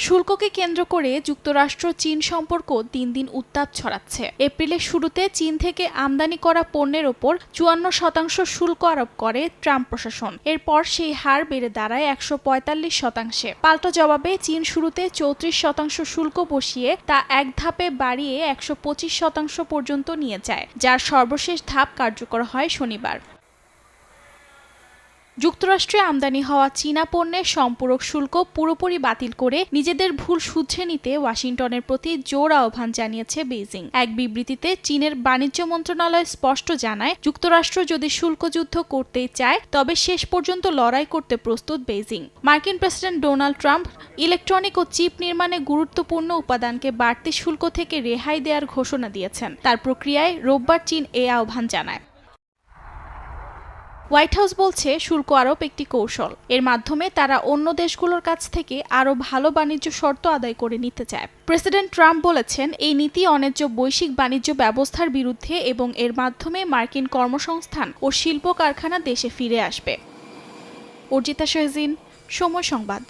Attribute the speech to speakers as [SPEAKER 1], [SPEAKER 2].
[SPEAKER 1] শুল্ককে কেন্দ্র করে যুক্তরাষ্ট্র চীন সম্পর্ক দিন দিন উত্তাপ ছড়াচ্ছে। এপ্রিলের শুরুতে চীন থেকে আমদানি করা পণ্যের ওপর ৫৪% শুল্ক আরোপ করে ট্রাম্প প্রশাসন। এরপর সেই হার বেড়ে দাঁড়ায় ১৪৫%। পাল্টা জবাবে চীন শুরুতে ৩৪% শুল্ক বসিয়ে তা এক ধাপে বাড়িয়ে ১২৫% পর্যন্ত নিয়ে যায়, যার সর্বশেষ ধাপ কার্যকর হয় শনিবার। যুক্তরাষ্ট্রে আমদানি হওয়া চীনা পণ্যের সম্পূরক শুল্ক পুরোপুরি বাতিল করে নিজেদের ভুল শুধরে নিতে ওয়াশিংটনের প্রতি জোর আহ্বান জানিয়েছে বেইজিং। এক বিবৃতিতে চীনের বাণিজ্য মন্ত্রণালয় স্পষ্ট জানায়, যুক্তরাষ্ট্র যদি শুল্কযুদ্ধ করতেই চায় তবে শেষ পর্যন্ত লড়াই করতে প্রস্তুত বেইজিং। মার্কিন প্রেসিডেন্ট ডোনাল্ড ট্রাম্প ইলেকট্রনিক ও চিপ নির্মাণে গুরুত্বপূর্ণ উপাদানকে বাড়তি শুল্ক থেকে রেহাই দেওয়ার ঘোষণা দিয়েছেন। তার প্রক্রিয়ায় রোববার চীন এ আহ্বান জানায়। হোয়াইট হাউস বলছে, শুল্ক আরোপ একটি কৌশল। এর মাধ্যমে তারা অন্য দেশগুলোর কাছ থেকে আরও ভালো বাণিজ্য শর্ত আদায় করে নিতে চায়। প্রেসিডেন্ট ট্রাম্প বলেছেন, এই নীতি অন্যায্য বৈশ্বিক বাণিজ্য ব্যবস্থার বিরুদ্ধে এবং এর মাধ্যমে মার্কিন কর্মসংস্থান ও শিল্প কারখানা দেশে ফিরে আসবে। অর্জিতা শাহজিন, সময় সংবাদ।